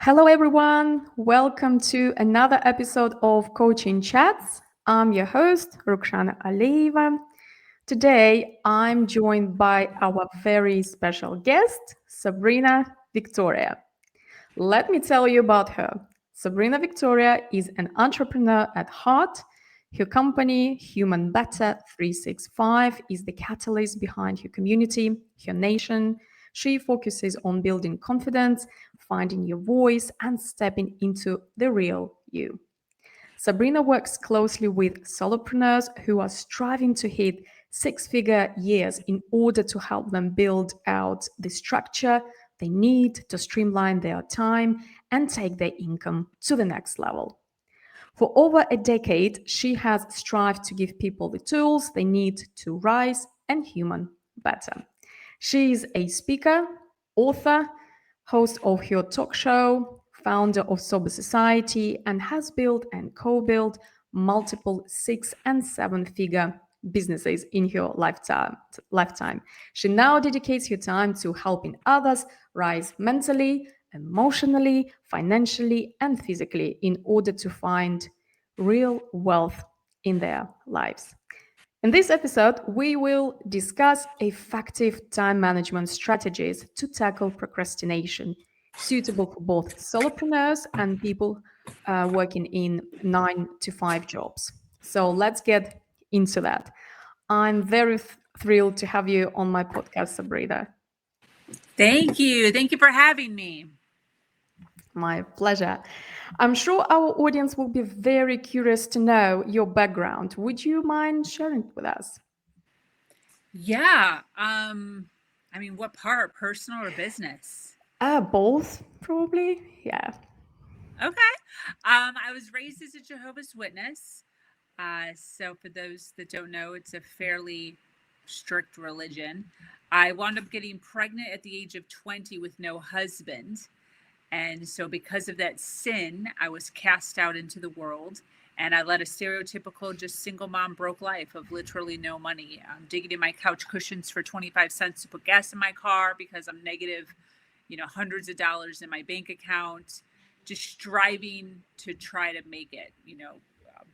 Hello, everyone. Welcome to another episode of Coaching Chats. I'm your host, Rukhsana Alieva. Today, I'm joined by our very special guest, Sabrina Victoria. Let me tell you about her. Sabrina Victoria is an entrepreneur at heart. Her company, Human Better 365, is the catalyst behind her community, her nation. She focuses on building confidence, finding your voice, and stepping into the real you. Sabrina works closely with solopreneurs who are striving to hit six-figure years in order to help them build out the structure they need to streamline their time and take their income to the next level. For over a decade, she has strived to give people the tools they need to rise and human better. She is a speaker, author, host of her talk show, founder of Sober Society, and has built and co-built multiple six and seven figure businesses in her lifetime. She now dedicates her time to helping others rise mentally, emotionally, financially, and physically in order to find real wealth in their lives. In this episode, we will discuss effective time management strategies to tackle procrastination, suitable for both solopreneurs and people working in 9 to 5 jobs. So let's get into that. I'm very thrilled to have you on my podcast, Sabrina. Thank you. Thank you for having me. My pleasure. I'm sure our audience will be very curious to know your background. Would you mind sharing it with us? Yeah. What part, personal or business? Both, probably. Yeah. Okay. I was raised as a Jehovah's Witness. So for those that don't know, it's a fairly strict religion. I wound up getting pregnant at the age of 20 with no husband. And so because of that sin, I was cast out into the world. And I led a stereotypical, just single mom broke life of literally no money. I'm digging in my couch cushions for 25 cents to put gas in my car because I'm negative, hundreds of dollars in my bank account, just striving to try to make it,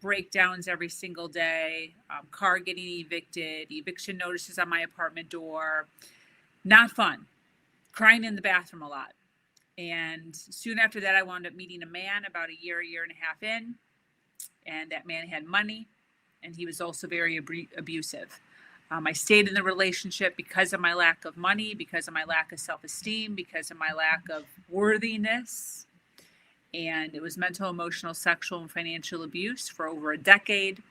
breakdowns every single day, car getting evicted, eviction notices on my apartment door. Not fun. Crying in the bathroom a lot. And soon after that, I wound up meeting a man about a year and a half in. And that man had money, and he was also very abusive. I stayed in the relationship because of my lack of money, because of my lack of self-esteem, because of my lack of worthiness. And it was mental, emotional, sexual, and financial abuse for over a decade.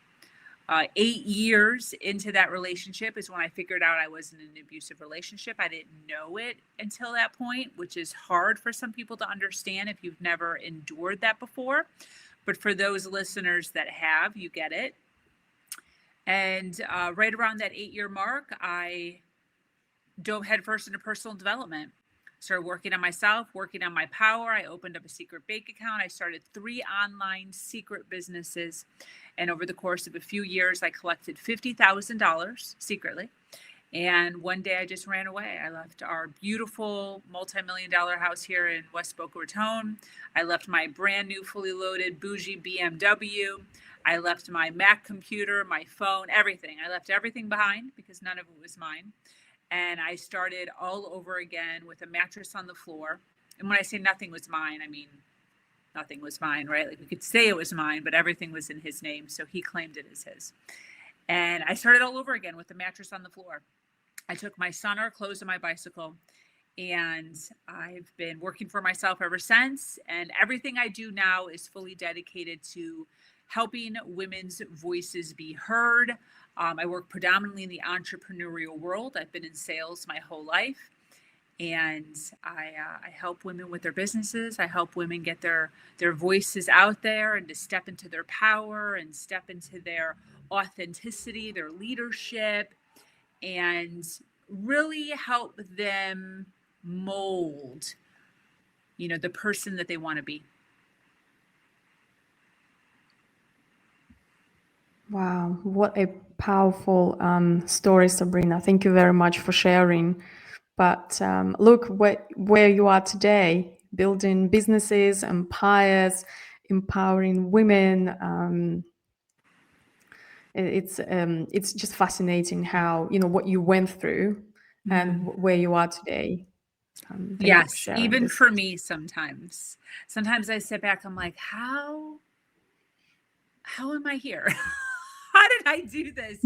8 years into that relationship is when I figured out I was in an abusive relationship. I didn't know it until that point, which is hard for some people to understand if you've never endured that before. But for those listeners that have, you get it. And right around that 8-year mark, I dove headfirst into personal development. Started working on myself, working on my power. I opened up a secret bank account. I started 3 online secret businesses. And over the course of a few years, I collected $50,000 secretly. And one day I just ran away. I left our beautiful multi-million-dollar house here in West Boca Raton. I left my brand new, fully loaded, bougie BMW. I left my Mac computer, my phone, everything. I left everything behind because none of it was mine. And I started all over again with a mattress on the floor. And when I say nothing was mine, I mean, nothing was mine, right? Like we could say it was mine, but everything was in his name. So he claimed it as his. And I started all over again with the mattress on the floor. I took my son, our clothes, and my bicycle. And I've been working for myself ever since. And everything I do now is fully dedicated to helping women's voices be heard. I work predominantly in the entrepreneurial world. I've been in sales my whole life. And I help women with their businesses. I help women get their voices out there and to step into their power and step into their authenticity, their leadership, and really help them mold, the person that they want to be. Wow, what a powerful story, Sabrina. Thank you very much for sharing. But look where you are today. building businesses, empires, empowering women. It's just fascinating how, what you went through and Mhm. where you are today. Thank you for Yes, sharing even this. for me sometimes. Sometimes I sit back, I'm like, how am I here? How did I do this?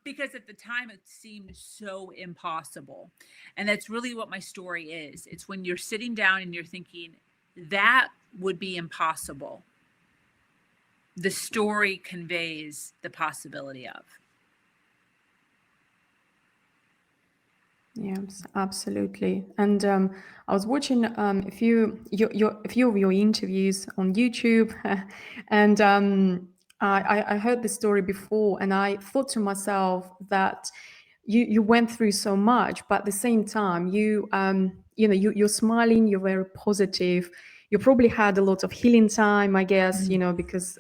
Because at the time it seemed so impossible. And that's really what my story is. It's when you're sitting down and you're thinking, that would be impossible. The story conveys the possibility of. Yes, absolutely. And I was watching a few of your interviews on YouTube, and I heard this story before, and I thought to myself that you went through so much, but at the same time, you're smiling, you're very positive. You probably had a lot of healing time, I guess, Mm. because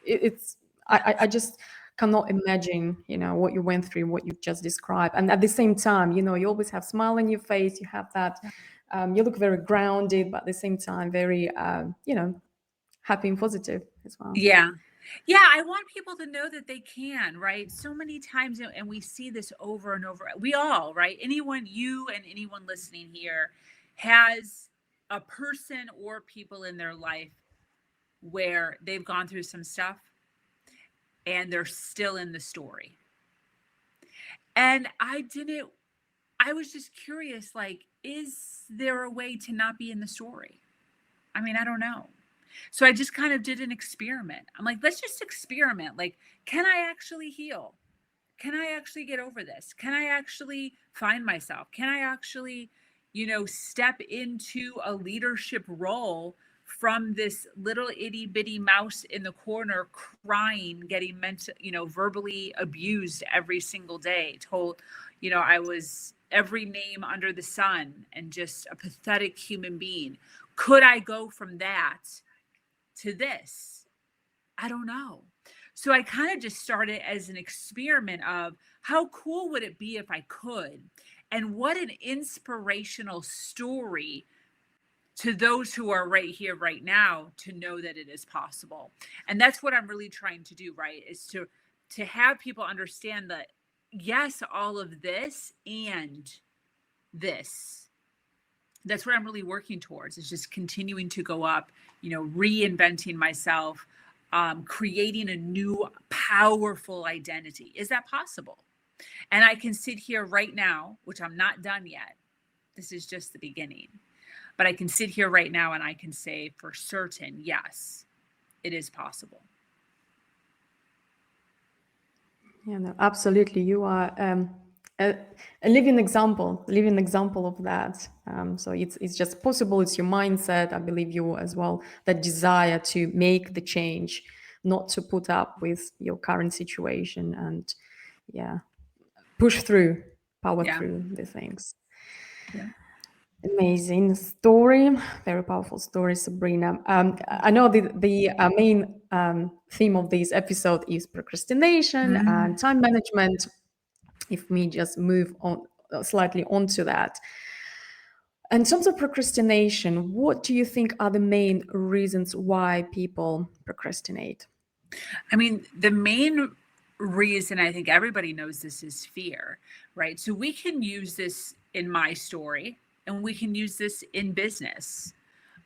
it's Yeah. I just cannot imagine, what you went through, what you've just described. And at the same time, you always have smile on your face. You have that, you look very grounded, but at the same time, very, happy and positive as well. Yeah. Yeah, I want people to know that they can, right? So many times, and we see this over and over. We all, right? Anyone, you and anyone listening here has a person or people in their life where they've gone through some stuff and they're still in the story. And I was just curious, like, is there a way to not be in the story? I mean, I don't know. So I just kind of did an experiment. I'm like, let's just experiment. Like, can I actually heal? Can I actually get over this? Can I actually find myself? Can I actually, step into a leadership role from this little itty bitty mouse in the corner crying, getting verbally abused every single day, told, I was every name under the sun and just a pathetic human being. Could I go from that to this? I don't know. So I kind of just started as an experiment of how cool would it be if I could? And what an inspirational story to those who are right here, right now, to know that it is possible. And that's what I'm really trying to do, right? Is to have people understand that yes, all of this and this. That's what I'm really working towards, is just continuing to go up, reinventing myself, creating a new powerful identity. Is that possible? And I can sit here right now, which I'm not done yet. This is just the beginning. But I can sit here right now and I can say for certain, yes, it is possible. Yeah, no, absolutely. You are a, a living example of that. So it's just possible. It's your mindset. I believe you as well, that desire to make the change, not to put up with your current situation, and yeah, push through, power Yeah. through the things. Yeah. Amazing story, very powerful story, Sabrina. I know the main theme of this episode is procrastination Mm. and time management. If we just move on slightly onto that, in terms of procrastination, what do you think are the main reasons why people procrastinate? I mean, the main reason I think everybody knows this is fear, right? So we can use this in my story and we can use this in business.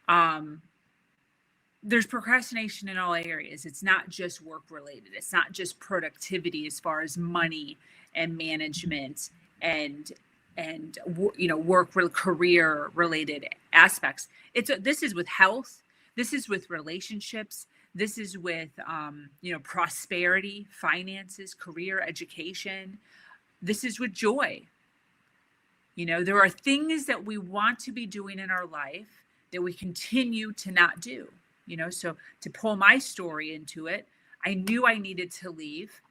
Um, there's procrastination in all areas. It's not just work related. It's not just productivity as far as money and management and work career related aspects. This is with health. This is with relationships. This is with prosperity, finances, career, education. This is with joy. There are things that we want to be doing in our life that we continue to not do. So to pull my story into it, I knew I needed to leave,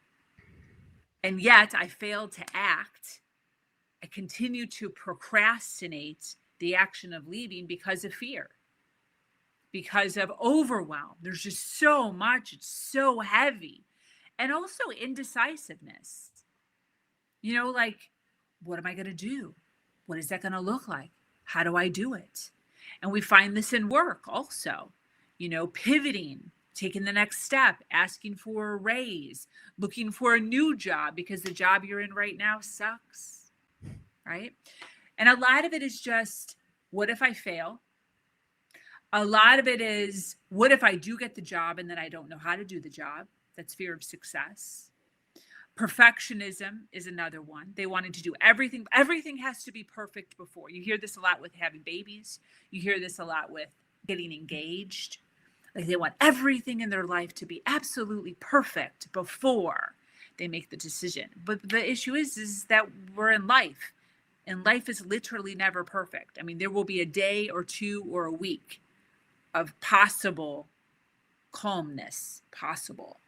and yet I failed to act. I continued to procrastinate the action of leaving because of fear, because of overwhelm. There's just so much, it's so heavy. And also indecisiveness. Like, what am I going to do? What is that going to look like? How do I do it? And we find this in work also, pivoting, taking the next step, asking for a raise, looking for a new job because the job you're in right now sucks, right? And a lot of it is just, what if I fail? A lot of it is, what if I do get the job and then I don't know how to do the job? That's fear of success. Perfectionism is another one. They wanted to do everything. Everything has to be perfect before. You hear this a lot with having babies. You hear this a lot with getting engaged. Like they want everything in their life to be absolutely perfect before they make the decision. But the issue is that we're in life, and life is literally never perfect. I mean, there will be a day or two or a week of possible calmness possible.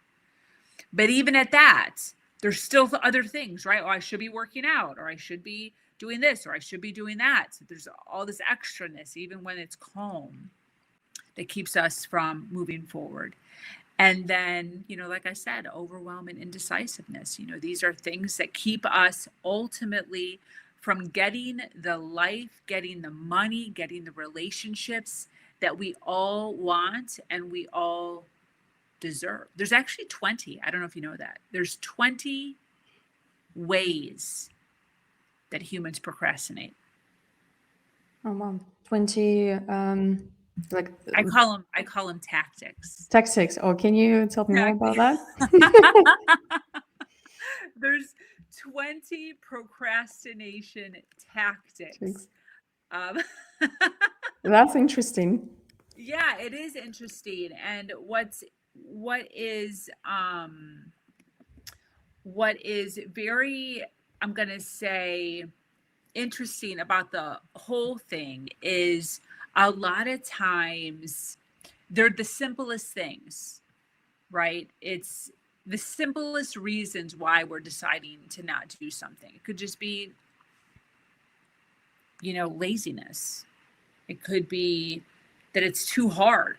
But even at that, there's still other things, right? Oh, I should be working out, or I should be doing this, or I should be doing that. So there's all this extraness, even when it's calm, that keeps us from moving forward. And then, like I said, overwhelm and indecisiveness. These are things that keep us ultimately from getting the life, getting the money, getting the relationships that we all want and we all deserve. There's actually 20. I don't know if you know that. There's 20 ways that humans procrastinate. Oh, wow. 20 like I call them tactics. tactics. Oh, can you tell me more about that? There's 20 procrastination tactics. That's interesting. Yeah, it is interesting. And what is very, I'm going to say, interesting about the whole thing is a lot of times they're the simplest things, right? It's the simplest reasons why we're deciding to not do something. It could just be, laziness. It could be that it's too hard.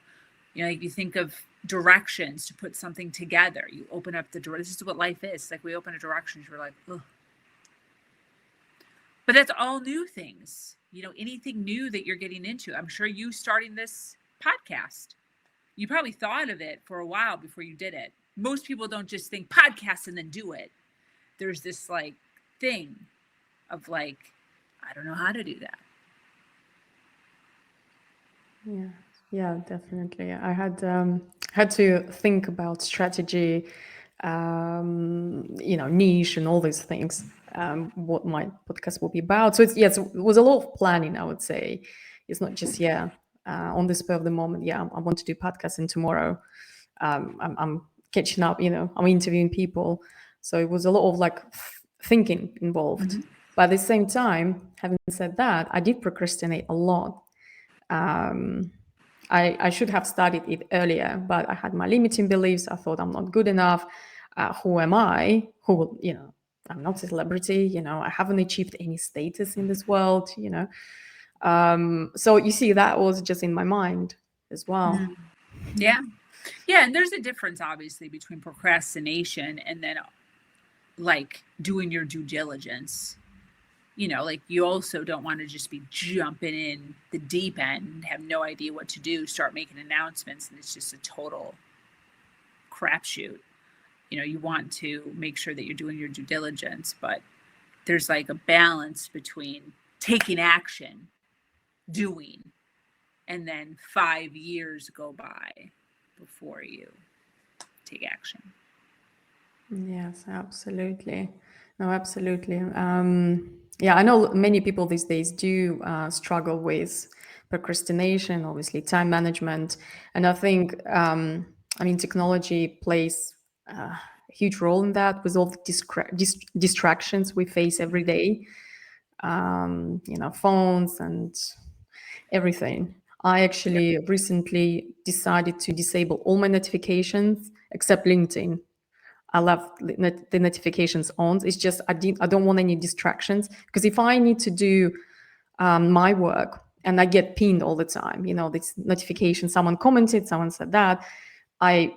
Like you think of directions to put something together. You open up the door. This is what life is. Like we open a directions, you're like, ugh. But that's all new things. Anything new that you're getting into. I'm sure you starting this podcast, you probably thought of it for a while before you did it. Most people don't just think podcast and then do it. There's this like thing of like, I don't know how to do that. Yeah, definitely. I had to think about strategy, niche and all these things, what my podcast will be about. So it was a lot of planning, I would say. It's not just, on the spur of the moment, I want to do podcast and tomorrow I'm catching up, I'm interviewing people. So it was a lot of like thinking involved. Mm-hmm. But at the same time, having said that, I did procrastinate a lot. I should have studied it earlier, but I had my limiting beliefs. I thought I'm not good enough. Who am I? I'm not a celebrity. I haven't achieved any status in this world. So you see, that was just in my mind as well. Yeah. Yeah. And there's a difference, obviously, between procrastination and then like doing your due diligence. Like you also don't want to just be jumping in the deep end, have no idea what to do, start making announcements, and it's just a total crapshoot. You want to make sure that you're doing your due diligence, but there's like a balance between taking action, doing, and then 5 years go by before you take action. Yes, absolutely. No, absolutely. I know many people these days do struggle with procrastination, obviously time management. And I think, technology plays a huge role in that with all the distractions we face every day, phones and everything. I actually recently decided to disable all my notifications except LinkedIn. I love the notifications on. It's just I don't want any distractions, because if I need to do my work and I get pinged all the time, this notification, someone commented, someone said that, I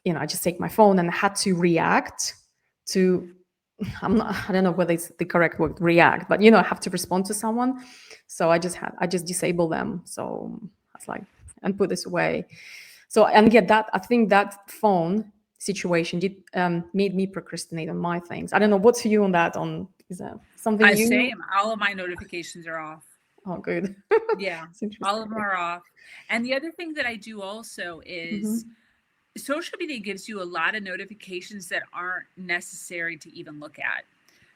just take my phone and I had to react to I don't know whether it's the correct word, react, but I have to respond to someone. So I just disable them. So I was like, and put this away. So, and yeah, that I think that phone situation did made me procrastinate on my things. I don't know what's you on that. On is that something you? Same. All of my notifications are off. Oh, good. Yeah, It's all interesting. of them are off. And the other thing that I do also is Hmm. social media gives you a lot of notifications that aren't necessary to even look at.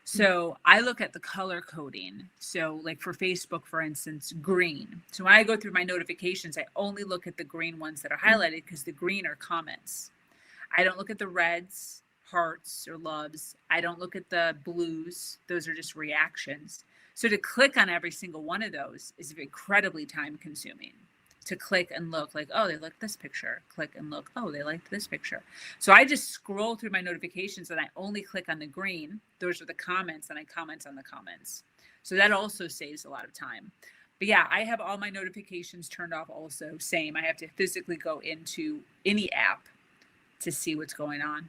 So I look at the color coding. So, like for Facebook, for instance, green. So when I go through my notifications, I only look at the green ones that are highlighted because the green are comments. I don't look at the reds, hearts, or loves. I don't look at the blues. Those are just reactions. So to click on every single one of those is incredibly time consuming. To click and look like, oh, they liked this picture. Click and look, oh, they liked this picture. So I just scroll through my notifications and I only click on the green. Those are the comments, and I comment on the comments. So that also saves a lot of time. But yeah, I have all my notifications turned off also. Same. I have to physically go into any app to see what's going on.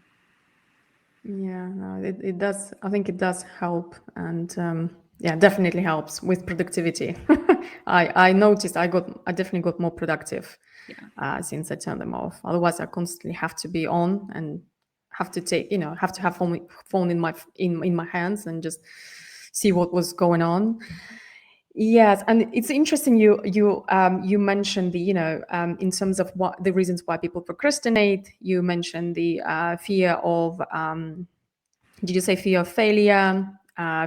Yeah, no, it does. I think it does help, and yeah, definitely helps with productivity. I noticed I definitely got more productive Yeah. since I turned them off. Otherwise, I constantly have to be on and have to take have to have phone in my hands and just see what was going on. Yes, and it's interesting you mentioned the in terms of what the reasons why people procrastinate. You mentioned the fear of did you say fear of failure,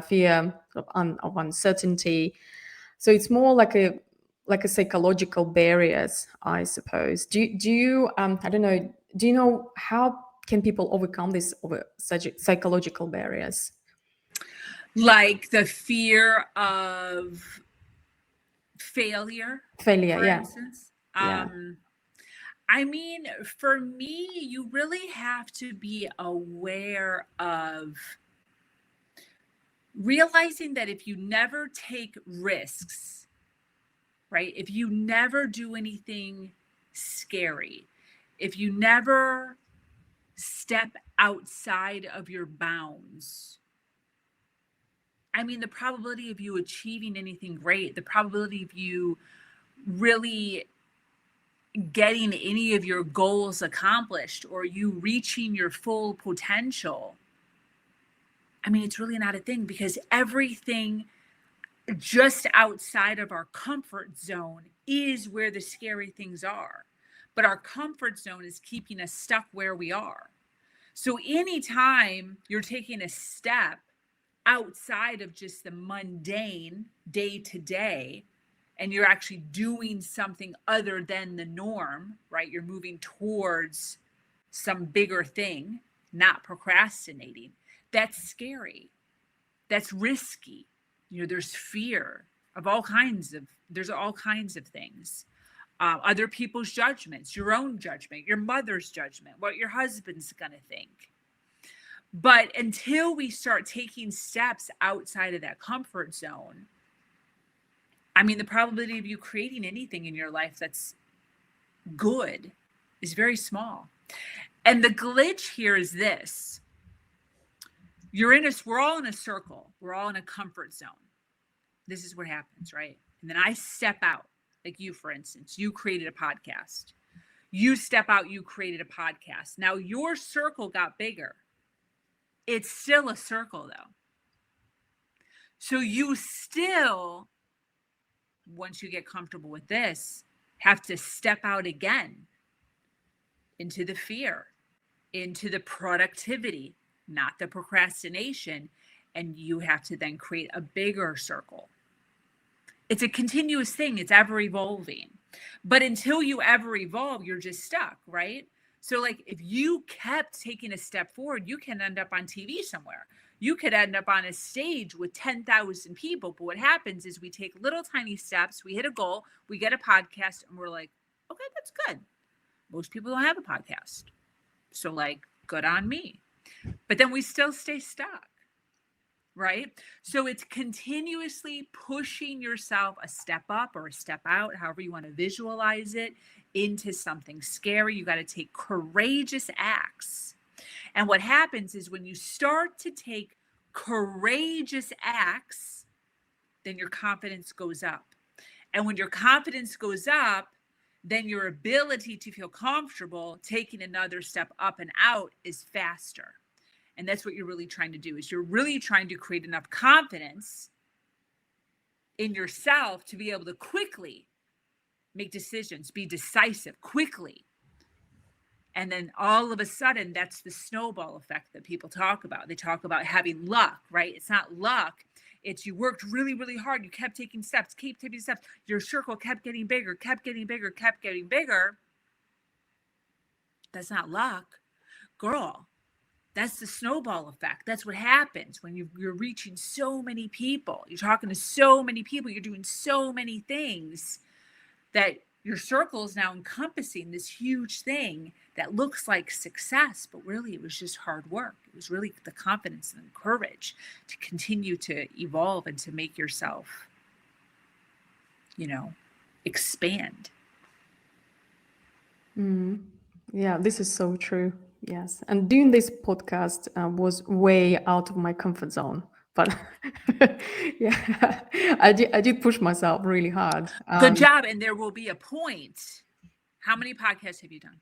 fear of uncertainty? So it's more like a psychological barriers, I suppose. Do you I don't know. Do you know how can people overcome these over psychological barriers? Like the fear of failure, Failure, for yeah, instance. yeah. I mean, for me, you really have to be aware of realizing that if you never take risks, right? If you never do anything scary, if you never step outside of your bounds, I mean, the probability of you achieving anything great, the probability of you really getting any of your goals accomplished or you reaching your full potential, I mean, it's really not a thing because everything just outside of our comfort zone is where the scary things are. But our comfort zone is keeping us stuck where we are. So anytime you're taking a step outside of just the mundane day to day, and you're actually doing something other than the norm, right? You're moving towards some bigger thing, not procrastinating. That's scary. That's risky. There's fear of all kinds of, there's all kinds of things. Other people's judgments, your own judgment, your mother's judgment, what your husband's going to think. But until we start taking steps outside of that comfort zone, I mean, the probability of you creating anything in your life that's good is very small. And the glitch here is this. We're all in a circle. We're all in a comfort zone. This is what happens, right? And then I step out, like you, for instance, you created a podcast. You step out, you created a podcast. Now your circle got bigger. It's still a circle though. So you still, once you get comfortable with this, have to step out again into the fear, into the productivity, not the procrastination. And you have to then create a bigger circle. It's a continuous thing, it's ever evolving. But until you ever evolve, you're just stuck, right? So, like, if you kept taking a step forward, you can end up on TV somewhere. You could end up on a stage with 10,000 people. But what happens is we take little tiny steps, we hit a goal, we get a podcast, and we're like, okay, that's good. Most people don't have a podcast. So, like, good on me. But then we still stay stuck, right? So it's continuously pushing yourself a step up or a step out, however you want to visualize it, into something scary. You got to take courageous acts. And what happens is when you start to take courageous acts, then your confidence goes up. And when your confidence goes up, then your ability to feel comfortable taking another step up and out is faster. And that's what you're really trying to do, is you're really trying to create enough confidence in yourself to be able to quickly make decisions, be decisive quickly. And then all of a sudden, that's the snowball effect that people talk about. They talk about having luck, right? It's not luck. It's you worked really, really hard. You kept taking steps, keep taking steps. Your circle kept getting bigger, kept getting bigger, kept getting bigger. That's not luck. Girl, that's the snowball effect. That's what happens when you're reaching so many people. You're talking to so many people. You're doing so many things that your circle is now encompassing this huge thing that looks like success, but really it was just hard work. It was really the confidence and the courage to continue to evolve and to make yourself, expand. Yeah, this is so true. Yes. And doing this podcast was way out of my comfort zone. But yeah, I did push myself really hard. Good job. And there will be a point. How many podcasts have you done?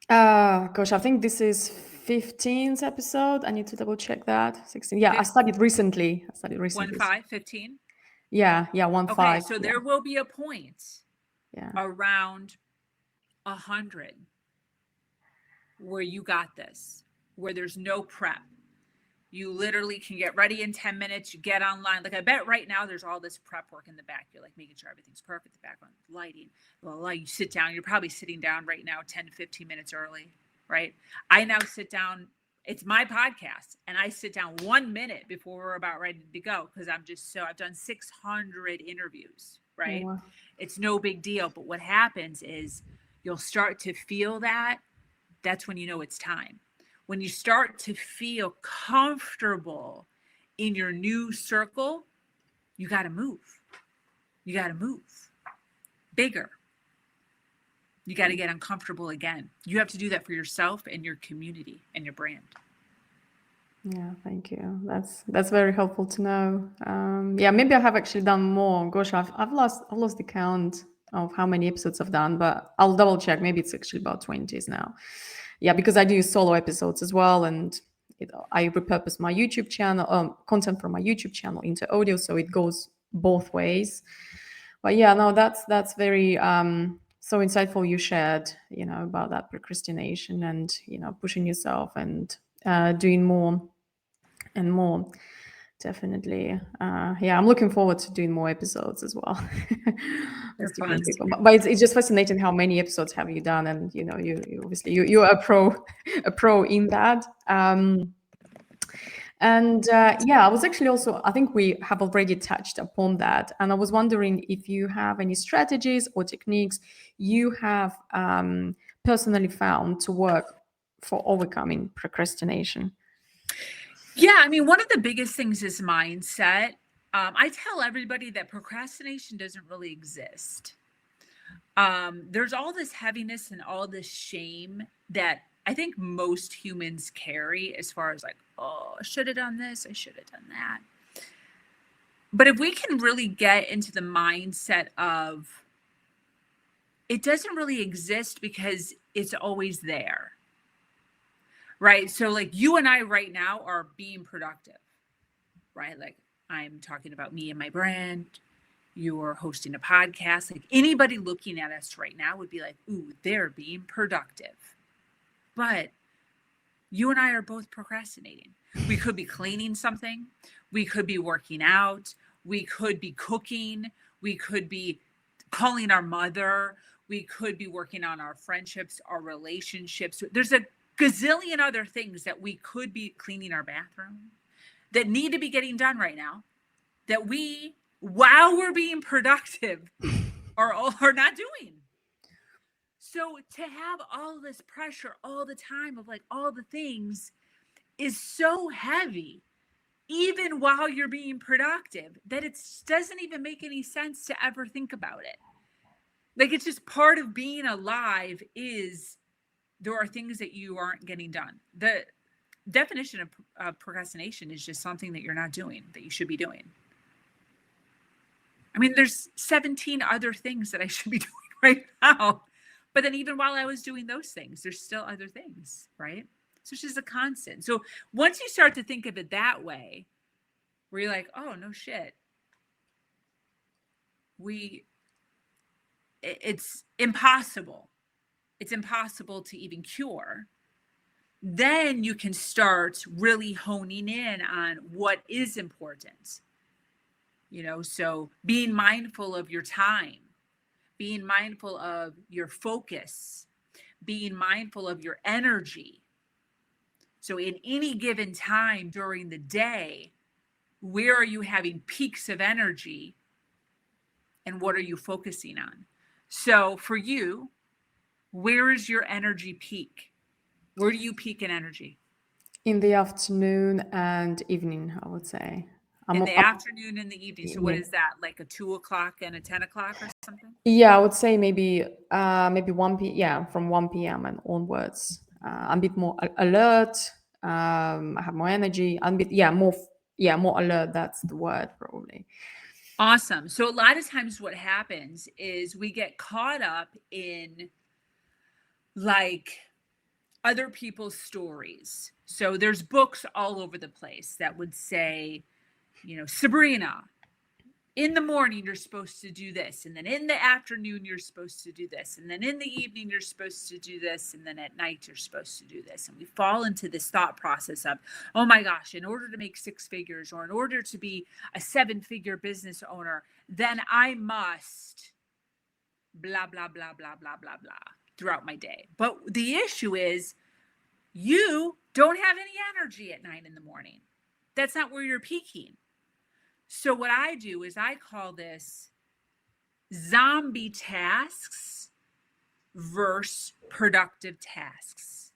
Gosh, I think this is 15th episode. I need to double check that. 16. Yeah, I started recently. 15? Yeah, 1-5. Okay, so there will be a point Yeah. around 100 where you got this, where there's no prep. You literally can get ready in 10 minutes. You get online. Like I bet right now there's all this prep work in the back. You're like making sure everything's perfect, the background, lighting, blah, blah, blah. You sit down. You're probably sitting down right now 10 to 15 minutes early, right? I now sit down. It's my podcast. And I sit down 1 minute before we're about ready to go because I've done 600 interviews, right? Wow. It's no big deal. But what happens is you'll start to feel that. That's when you know it's time. When you start to feel comfortable in your new circle, you got to move. You got to move bigger. You got to get uncomfortable again. You have to do that for yourself and your community and your brand. Yeah, thank you. That's very helpful to know. Yeah, maybe I have actually done more. Gosh, I've lost the count of how many episodes I've done, but I'll double check. Maybe it's actually about 20s now. Yeah, because I do solo episodes as well, and I repurpose my YouTube channel, content from my YouTube channel into audio, so it goes both ways. But yeah, no, that's very so insightful. You shared, about that procrastination and pushing yourself and doing more and more. Definitely. Yeah, I'm looking forward to doing more episodes as well. With different people. But it's just fascinating how many episodes have you done, and you obviously you're a pro in that. Yeah, I was actually also, I think we have already touched upon that, and I was wondering if you have any strategies or techniques you have personally found to work for overcoming procrastination. Yeah, I mean, one of the biggest things is mindset. I tell everybody that procrastination doesn't really exist. There's all this heaviness and all this shame that I think most humans carry as far as like, oh, I should have done this, I should have done that. But if we can really get into the mindset of it doesn't really exist because it's always there. Right. So like you and I right now are being productive, right? Like I'm talking about me and my brand. You're hosting a podcast. Like anybody looking at us right now would be like, ooh, they're being productive. But you and I are both procrastinating. We could be cleaning something. We could be working out. We could be cooking. We could be calling our mother. We could be working on our friendships, our relationships. There's a gazillion other things that we could be cleaning our bathroom that need to be getting done right now that we, while we're being productive, are not doing. So to have all this pressure all the time of like all the things is so heavy, even while you're being productive, that it doesn't even make any sense to ever think about it. Like it's just part of being alive is there are things that you aren't getting done. definition of procrastination is just something that you're not doing that you should be doing. I mean, there's 17 other things that I should be doing right now. But then even while I was doing those things, there's still other things, right? So it's just a constant. So once you start to think of it that way, where you're like, oh, no shit. It's impossible. It's impossible to even cure. Then you can start really honing in on what is important. So being mindful of your time, being mindful of your focus, being mindful of your energy. So in any given time during the day, where are you having peaks of energy and what are you focusing on? So for you, where is your energy peak? Where do you peak in energy? In the afternoon and evening, I would say. In the afternoon and the evening. So what Evening. is that? Like a 2 o'clock and a 10 o'clock or something? Yeah, I would say maybe 1 p. Yeah, from 1 p.m. and onwards. I'm a bit more alert. I have more energy. I'm a bit more alert. That's the word probably. Awesome. So a lot of times what happens is we get caught up in like other people's stories. So there's books all over the place that would say, Sabrina, in the morning you're supposed to do this, and then in the afternoon you're supposed to do this, and then in the evening you're supposed to do this, and then at night you're supposed to do this. And we fall into this thought process of, oh my gosh, in order to make 6 figures or in order to be a 7-figure business owner, then I must blah blah blah blah blah blah blah throughout my day. But the issue is you don't have any energy at 9 in the morning. That's not where you're peaking. So what I do is I call this zombie tasks versus productive tasks.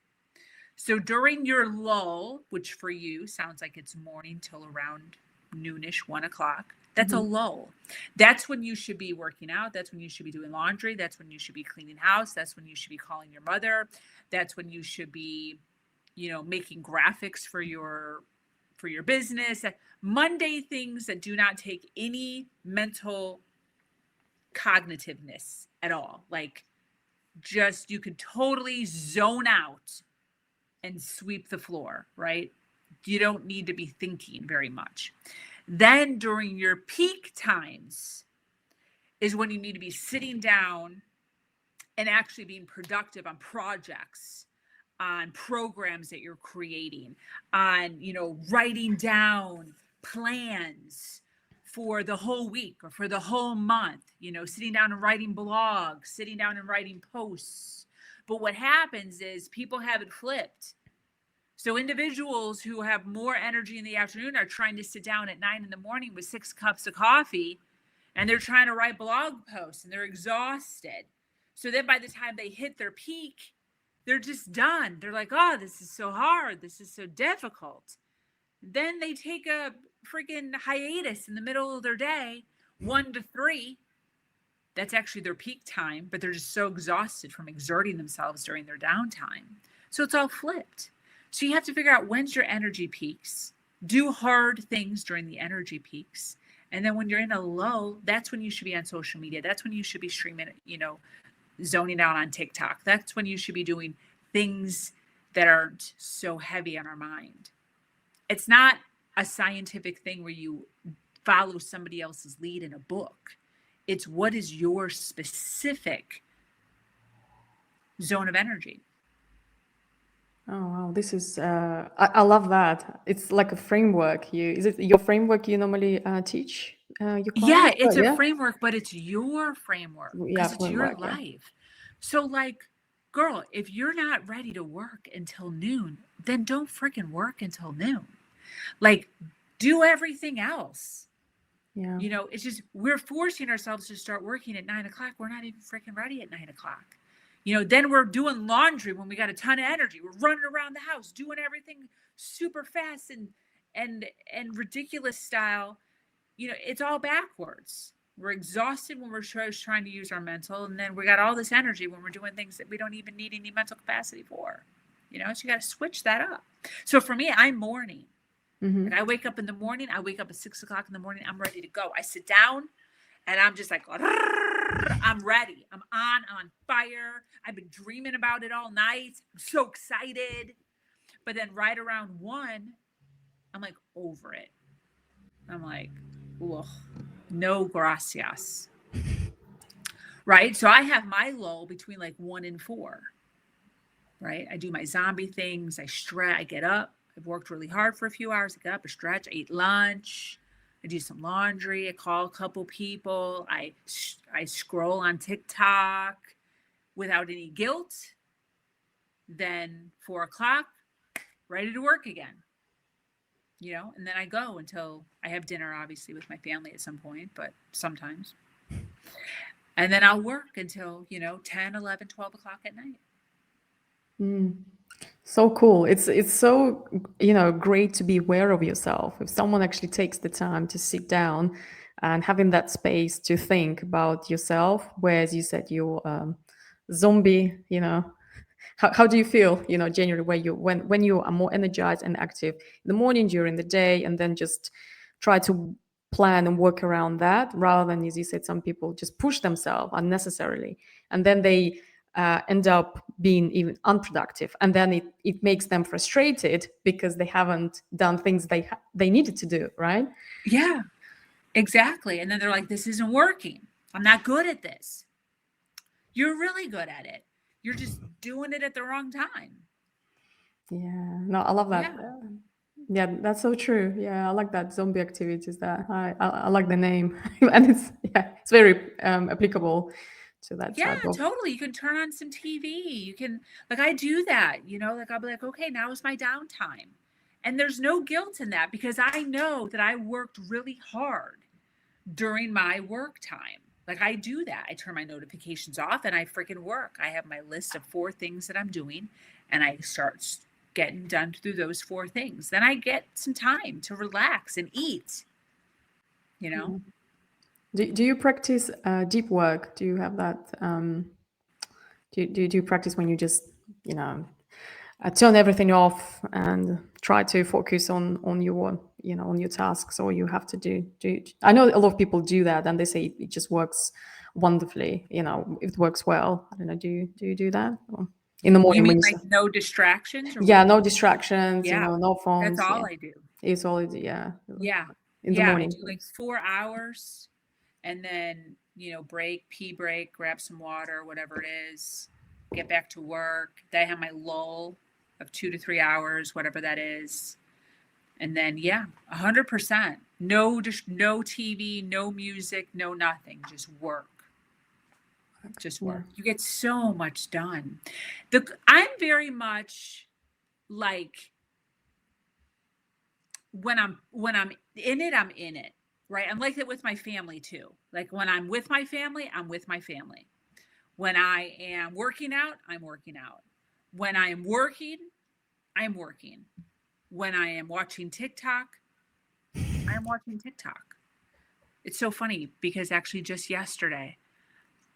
So during your lull, which for you sounds like it's morning till around noonish, 1 o'clock, that's a lull. That's when you should be working out. That's when you should be doing laundry. That's when you should be cleaning house. That's when you should be calling your mother. That's when you should be, making graphics for your business. Monday things that do not take any mental cognitiveness at all. Like just you could totally zone out and sweep the floor, right? You don't need to be thinking very much. Then during your peak times is when you need to be sitting down and actually being productive on projects, on programs that you're creating, on, writing down plans for the whole week or for the whole month, sitting down and writing blogs, sitting down and writing posts. But what happens is people have it flipped. So individuals who have more energy in the afternoon are trying to sit down at 9 in the morning with 6 cups of coffee, and they're trying to write blog posts and they're exhausted. So then by the time they hit their peak, they're just done. They're like, oh, this is so hard. This is so difficult. Then they take a freaking hiatus in the middle of their day, 1 to 3. That's actually their peak time, but they're just so exhausted from exerting themselves during their downtime. So it's all flipped. So you have to figure out when's your energy peaks, do hard things during the energy peaks. And then when you're in a low, that's when you should be on social media. That's when you should be streaming, zoning out on TikTok. That's when you should be doing things that aren't so heavy on our mind. It's not a scientific thing where you follow somebody else's lead in a book. It's what is your specific zone of energy. Oh wow, this is I love that. It's like a framework. Is it your framework you normally teach your clients? Yeah, it's a framework, but it's your framework because it's your framework, yeah. life. So like, girl, if you're not ready to work until noon, then don't freaking work until noon. Like, do everything else. Yeah. It's just we're forcing ourselves to start working at 9 o'clock. We're not even freaking ready at 9 o'clock. Then we're doing laundry when we got a ton of energy. We're running around the house doing everything super fast and ridiculous style. It's all backwards. We're exhausted when we're trying to use our mental, and then we got all this energy when we're doing things that we don't even need any mental capacity for. So you got to switch that up. So for me, I'm morning. Mm-hmm. Like I wake up in the morning. I wake up at 6 o'clock in the morning. I'm ready to go. I sit down and I'm just like, I'm ready. I'm on fire. I've been dreaming about it all night. I'm so excited. But then right around 1, I'm like over it. I'm like, ugh, no gracias. Right. So I have my lull between like 1 and 4. Right. I do my zombie things. I stretch. I get up. I've worked really hard for a few hours. I get up, I stretch. I eat lunch. I do some laundry. I call a couple people. I scroll on TikTok without any guilt. Then 4 o'clock, ready to work again. And then I go until I have dinner, obviously, with my family at some point, but sometimes. And then I'll work until, 10, 11, 12 o'clock at night. Mm. So cool. It's so, great to be aware of yourself. If someone actually takes the time to sit down and having that space to think about yourself, where, as you said, you're zombie, how do you feel, generally, where when you are more energized and active in the morning, during the day, and then just try to plan and work around that, rather than, as you said, some people just push themselves unnecessarily, and then they end up being even unproductive, and then it makes them frustrated because they haven't done things they needed to do, right? Yeah, exactly. And then they're like, this isn't working. I'm not good at this. You're really good at it. You're just doing it at the wrong time. Yeah, no, I love that. Yeah. Yeah, that's so true. Yeah, I like that zombie activities. That I like the name, and it's very applicable to that Yeah, type of. totally. You can turn on some TV. You can, like, I do that, like I'll be like, okay, now is my downtime. And there's no guilt in that because I know that I worked really hard during my work time. Like I do that. I turn my notifications off and I freaking work. I have my list of 4 things that I'm doing and I start getting done through those 4 things. Then I get some time to relax and eat, Yeah. Do you practice deep work? Do you have that? Do you practice when you just turn everything off and try to focus on your on your tasks, or you have to do? I know a lot of people do that, and they say it just works wonderfully. It works well. I don't know. Do you do that? Or in the You morning mean when you like no distractions or what yeah, do you no mean? distractions, Yeah, no that's phones. Yeah, all I do. it's all yeah Yeah. in the Yeah, I morning. do like 4 hours and then, break, pee break, grab some water, whatever it is, get back to work. Then I have my lull of 2 to 3 hours, whatever that is. And then, yeah, 100%. No, no TV, no music, no nothing. Just work. Just Yeah. work. You get so much done. I'm very much like when I'm in it, I'm in it. Right. I'm like that with my family too. Like when I'm with my family, I'm with my family. When I am working out, I'm working out. When I am working, I'm working. When I am watching TikTok, I am watching TikTok. It's so funny because actually just yesterday,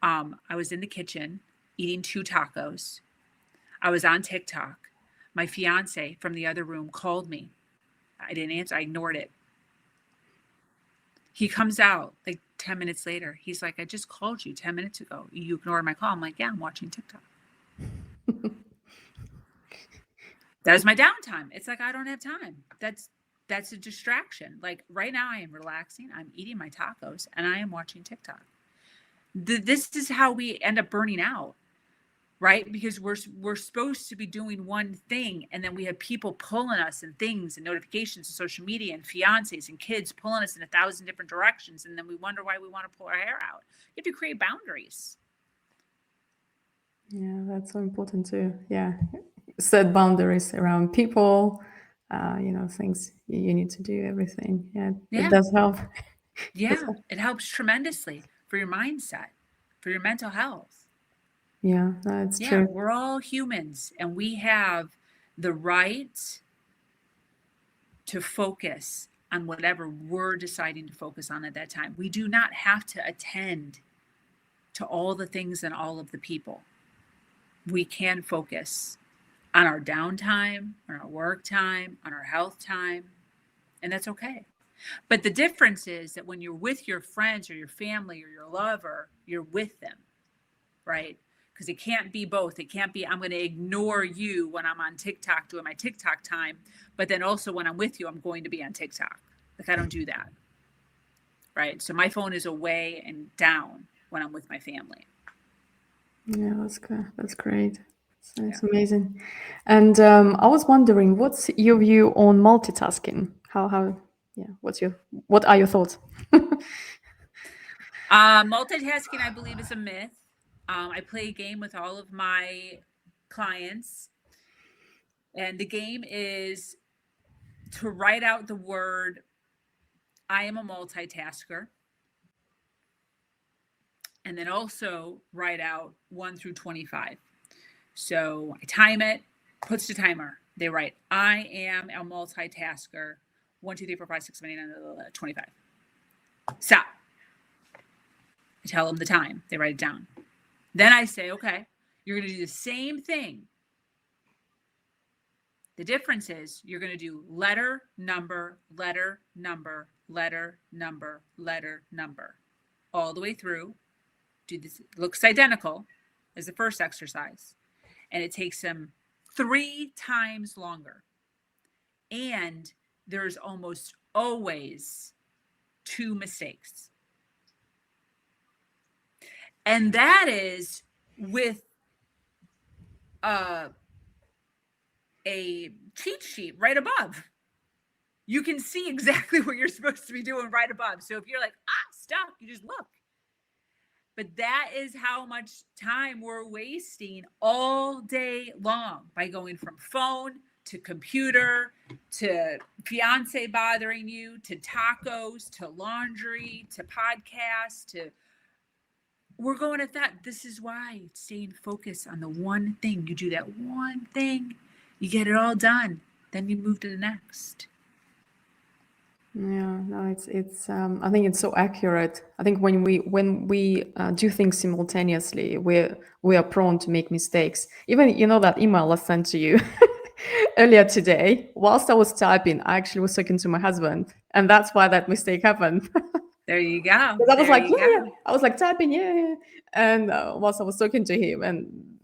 I was in the kitchen eating 2 tacos. I was on TikTok. My fiance from the other room called me. I didn't answer. I ignored it. He comes out like 10 minutes later. He's like, I just called you 10 minutes ago. You ignored my call. I'm like, yeah, I'm watching TikTok. That was my downtime. It's like, I don't have time. That's a distraction. Like right now I am relaxing. I'm eating my tacos and I am watching TikTok. This is how we end up burning out. Right? Because we're supposed to be doing one thing, and then we have people pulling us and things and notifications and social media and fiancés and kids pulling us in 1,000 different directions, and then we wonder why we want to pull our hair out. You have to create boundaries. Yeah, that's so important too. Yeah, set boundaries around people, things you need to do, everything. Yeah, it Yeah. does help. Yeah. It helps tremendously for your mindset, for your mental health. Yeah, that's Yeah, true. we're all humans and we have the right to focus on whatever we're deciding to focus on at that time. We do not have to attend to all the things and all of the people. We can focus on our downtime, on our work time, on our health time, and that's okay. But the difference is that when you're with your friends or your family or your lover, you're with them, right? Because it can't be both. It can't be, I'm going to ignore you when I'm on TikTok doing my TikTok time, but then also when I'm with you, I'm going to be on TikTok. Like, I don't do that, right? So my phone is away and down when I'm with my family. Yeah, that's good. That's great. It's Yeah. amazing. And I was wondering, what's your view on multitasking? Yeah, what are your thoughts? Multitasking, I believe, is a myth. I play a game with all of my clients, and the game is to write out the word, I am a multitasker, and then also write out 1 through 25. So I time it, puts the timer. They write, I am a multitasker. 1, 2, 3, 4, 5, 6, 7, 8, 9, 25. Stop. I tell them the time. They write it down. Then I say, okay, you're going to do the same thing. The difference is you're going to do letter, number, letter, number, letter, number, letter, number, all the way through. Do this. It looks identical as the first exercise. And it takes them 3 times longer. And there's almost always 2 mistakes. And that is with a cheat sheet right above. You can see exactly what you're supposed to be doing right above. So if you're like, stuck, you just look. But that is how much time we're wasting all day long by going from phone to computer to fiance bothering you to tacos to laundry to podcasts to we're going at that. This is why staying focused on the one thing. You do that one thing, you get it all done, then you move to the next. Yeah, no, it's. I think it's so accurate. I think when we do things simultaneously, we are prone to make mistakes. Even that email I sent to you earlier today. Whilst I was typing, I actually was talking to my husband, and that's why that mistake happened. There you go. Because I was There like, you yeah, yeah. go. I was like typing, yeah, yeah. And whilst I was talking to him, and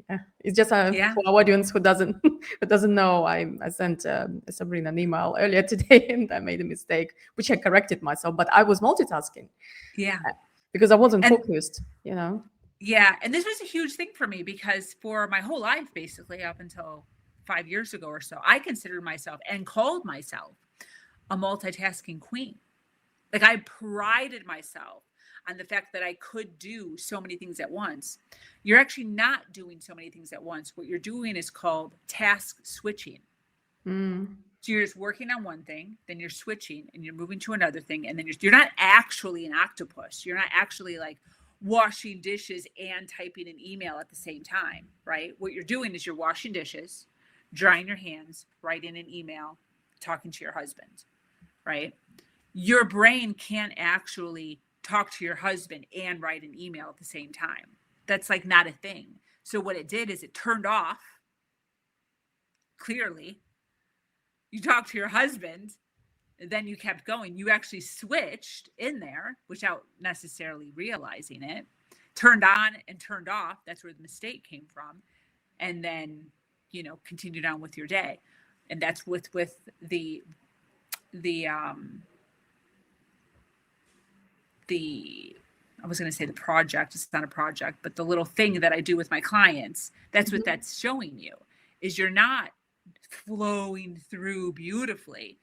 yeah, it's just Yeah. for our audience who doesn't who doesn't know, I sent Sabrina an email earlier today, and I made a mistake, which I corrected myself, but I was multitasking Yeah. because I wasn't And focused. yeah, and this was a huge thing for me because for my whole life, basically up until 5 years ago or so, I considered myself and called myself a multitasking queen. Like, I prided myself on the fact that I could do so many things at once. You're actually not doing so many things at once. What you're doing is called task switching. Mm. So you're just working on one thing, then you're switching and you're moving to another thing. And then you're not actually an octopus. You're not actually like washing dishes and typing an email at the same time, right? What you're doing is you're washing dishes, drying your hands, writing an email, talking to your husband, right? Your brain can't actually talk to your husband and write an email at the same time. That's like not a thing. So what it did is it turned off clearly. You talked to your husband, then you kept going. You actually switched in there without necessarily realizing it. Turned on and turned off. That's where the mistake came from. And then, continued on with your day. And that's with the I was going to say the project. It's not a project, but the little thing that I do with my clients. That's what that's showing you is you're not flowing through beautifully.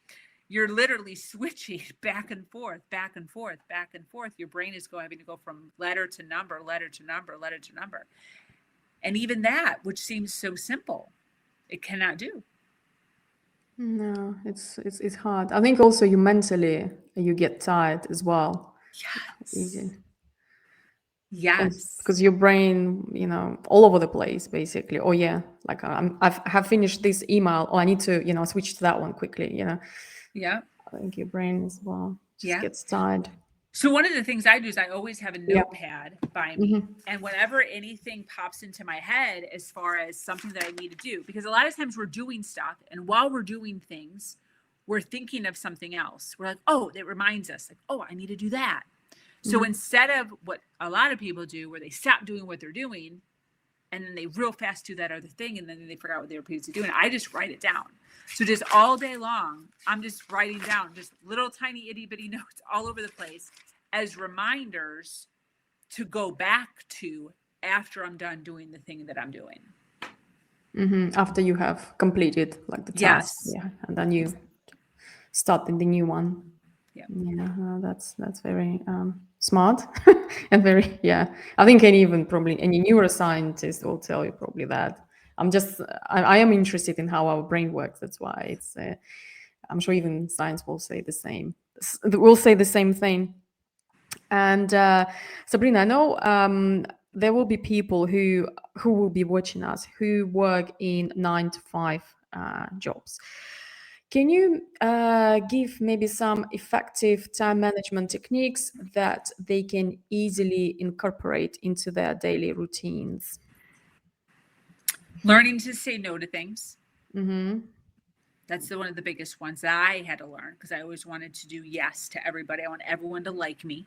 You're literally switching back and forth, back and forth, back and forth. Your brain is having to go from letter to number, letter to number, letter to number. And even that, which seems so simple, it cannot do. No, it's hard. I think also you get tired as well. Yes. Easy. Yes. Because your brain, all over the place, basically. Oh yeah, like I have finished this email. Oh, I need to, switch to that one quickly. Yeah. I think your brain as well just Yeah. gets tired. So one of the things I do is I always have a Yeah. notepad by me. Hmm. And whenever anything pops into my head as far as something that I need to do, because a lot of times we're doing stuff and while we're doing things, we're thinking of something else. We're like, oh, that reminds us, like, oh, I need to do that. So Hmm. instead of what a lot of people do, where they stop doing what they're doing and then they real fast do that other thing and then they forgot what they were previously doing, I just write it down. So just all day long, I'm just writing down just little tiny itty bitty notes all over the place as reminders to go back to after I'm done doing the thing that I'm doing. After you have completed like the task, Yes. yeah, and then you start the new one. Yeah. Yeah, that's very smart and very, yeah. I think any even probably any neuroscientist will tell you probably that. I am interested in how our brain works. That's why it's. I'm sure even science will say the same. Will say the same thing. And Sabrina, I know there will be people who will be watching us who work in 9 to 5 jobs. Can you give maybe some effective time management techniques that they can easily incorporate into their daily routines? Learning to say no to things. Mm-hmm. That's one of the biggest ones that I had to learn because I always wanted to do yes to everybody. I want everyone to like me.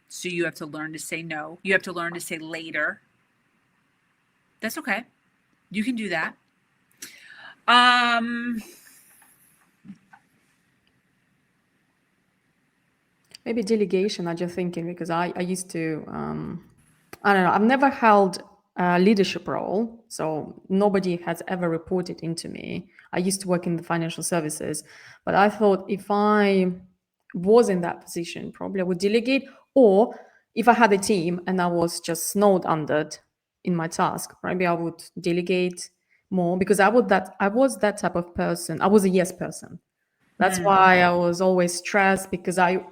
So you have to learn to say no. You have to learn to say later. That's okay. You can do that. Maybe delegation, I'm just thinking, because I used to, I don't know, I've never held a leadership role. So nobody has ever reported into me. I used to work in the financial services, but I thought if I was in that position, probably I would delegate. Or if I had a team and I was just snowed under in my task, maybe I would delegate more because I was that type of person. I was a yes person. That's Hmm. why I was always stressed because I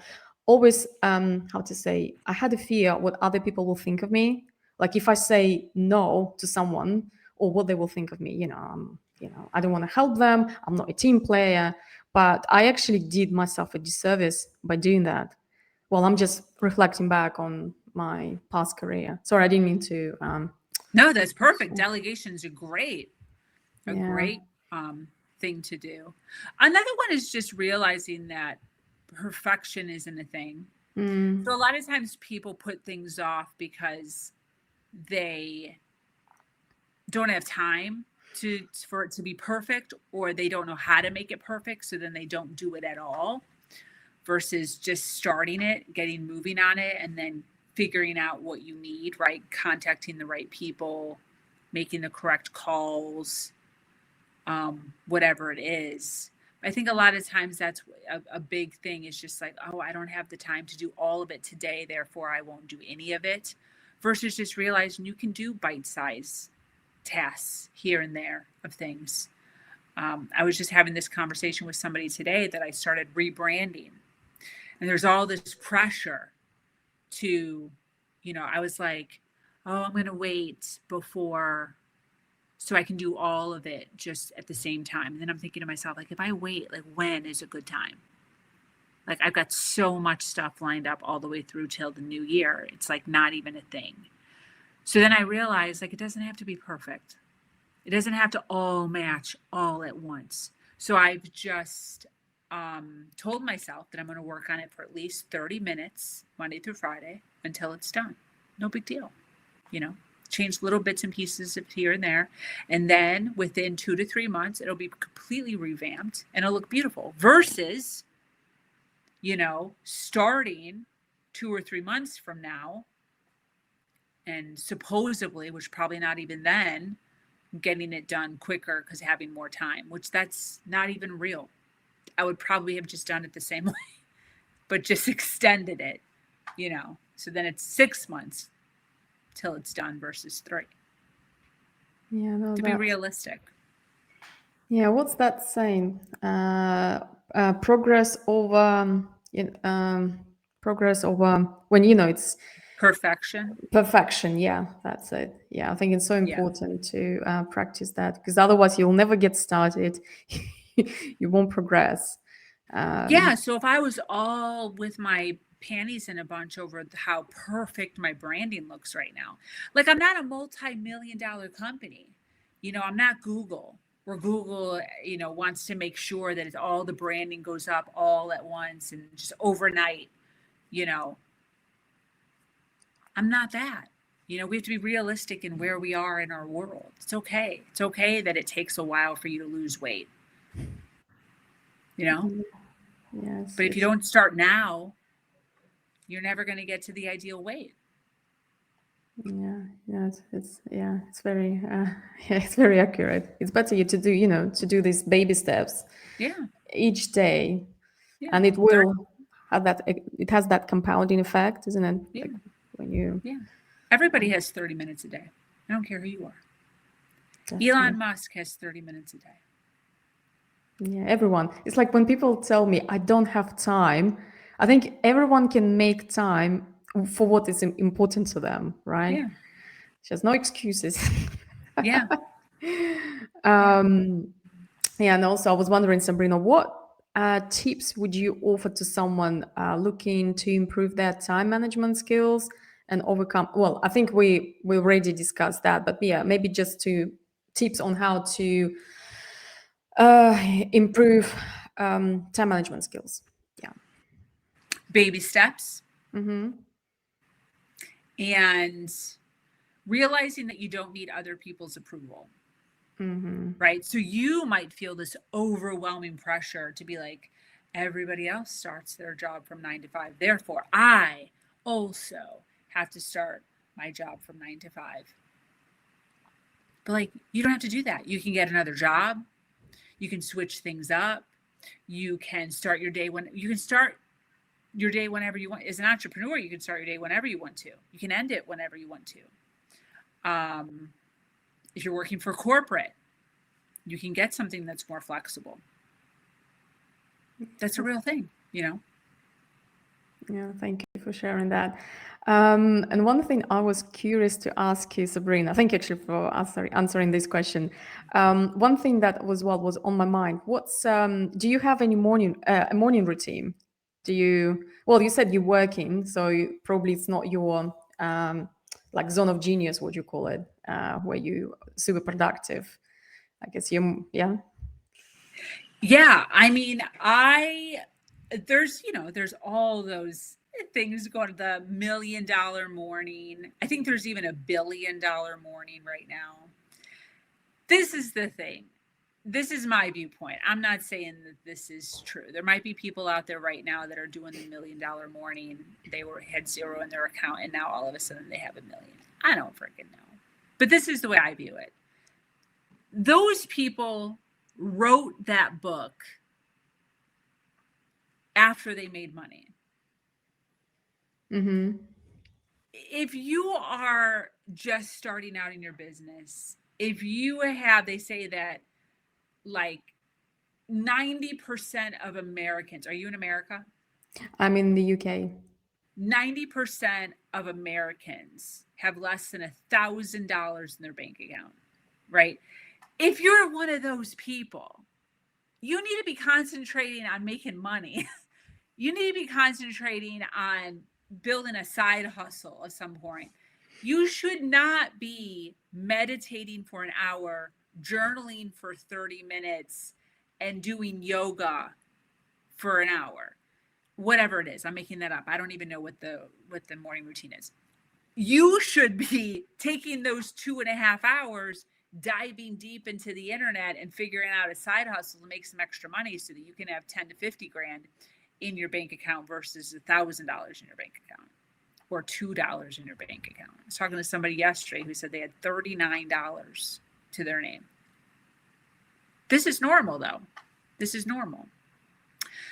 always, how to say, I had a fear what other people will think of me. Like if I say no to someone or what they will think of me, I don't want to help them. I'm not a team player, but I actually did myself a disservice by doing that. Well, I'm just reflecting back on my past career. Sorry, I didn't mean to. No, that's perfect. Delegations are a Yeah. great thing to do. Another one is just realizing that perfection isn't a thing. Mm, So a lot of times people put things off because they don't have time for it to be perfect or they don't know how to make it perfect, so then they don't do it at all versus just starting it, getting moving on it, and then figuring out what you need, right? Contacting the right people, making the correct calls, whatever it is. I think a lot of times that's a big thing is just like, oh, I don't have the time to do all of it today, therefore I won't do any of it. Versus just realizing you can do bite size tasks here and there of things. I was just having this conversation with somebody today that I started rebranding, and there's all this pressure to, I was like, oh, I'm going to wait before so I can do all of it just at the same time. And then I'm thinking to myself, like, if I wait, like, when is a good time? Like, I've got so much stuff lined up all the way through till the new year. It's like not even a thing. So then I realized, like, it doesn't have to be perfect. It doesn't have to all match all at once. So I've just told myself that I'm going to work on it for at least 30 minutes, Monday through Friday, until it's done. No big deal, you know? Change little bits and pieces of here and there. And then within 2 to 3 months, it'll be completely revamped and it'll look beautiful versus, starting 2 or 3 months from now and supposedly, which probably not even then, getting it done quicker because having more time, which that's not even real. I would probably have just done it the same way, but just extended it, So then it's 6 months till it's done versus 3. yeah, no, To be realistic. yeah, what's that saying? Progress over progress over when it's Perfection. perfection. Yeah, that's it. Yeah, I think it's so Yeah. important to practice that because otherwise you'll never get started. You won't progress. Yeah. So if I was all with my panties in a bunch over how perfect my branding looks right now. Like, I'm not a multi-million-dollar company. I'm not Google, where Google, wants to make sure that all the branding goes up all at once and just overnight. you know, I'm not that. We have to be realistic in where we are in our world. It's okay. It's okay that it takes a while for you to lose weight, you know? Yes, But if you it's don't start now, you're never going to get to the ideal weight. it's very yeah, it's very accurate. It's better you to do to do these baby steps Yeah. each day, Yeah. and it will have that. It has that compounding effect, isn't it? Yeah. Like when you Yeah. Everybody has 30 minutes a day. I don't care who you are. definitely. Elon Musk has 30 minutes a day. Yeah, everyone. It's like when people tell me I don't have time, I think everyone can make time for what is important to them, right? Yeah. There's no excuses. Yeah. Yeah. um, yeah, and also I was wondering, Sabrina, what tips would you offer to someone looking to improve their time management skills and overcome? Well, I think we already discussed that, but yeah, maybe just to tips on how to improve time management skills. Yeah. Baby steps Mm-hmm. and realizing that you don't need other people's approval. Mm-hmm. Right. So you might feel this overwhelming pressure to be like, everybody else starts their job from 9 to 5. Therefore, I also have to start my job from 9 to 5. But like, you don't have to do that. You can get another job. You can switch things up. You can start your day whenever you want. As an entrepreneur, you can start your day whenever you want to. You can end it whenever you want to. If you're working for corporate, you can get something that's more flexible. That's a real thing. Yeah, thank you for sharing that. And one thing I was curious to ask you, Sabrina, thank you actually for answering this question. One thing that was on my mind. Do you have any a morning routine? Well, you said you're working, so probably it's not your like zone of genius, what you call it, where you super productive. I guess yeah. Yeah. I mean, there's all those things going to the $1 million morning. I think there's even a $1 billion morning right now. This is the thing. This is my viewpoint. I'm not saying that this is true. There might be people out there right now that are doing the $1 million morning. They had zero in their account and now all of a sudden they have $1 million. I don't freaking know. But this is the way I view it. Those people wrote that book after they made money. Mm-hmm. If you are just starting out in your business, they say that like 90% of Americans, are you in America? I'm in the UK. 90% of Americans have less than $1,000 in their bank account, right? If you're one of those people, you need to be concentrating on making money. You need to be concentrating on building a side hustle at some point. You should not be meditating for an hour, journaling for 30 minutes, and doing yoga for an hour. Whatever it is, I'm making that up. I don't even know what the morning routine is. You should be taking those 2.5 hours, diving deep into the internet and figuring out a side hustle to make some extra money so that you can have 10 to 50 grand in your bank account versus $1,000 in your bank account or $2 in your bank account. I was talking to somebody yesterday who said they had $39 to their name. This is normal though. This is normal.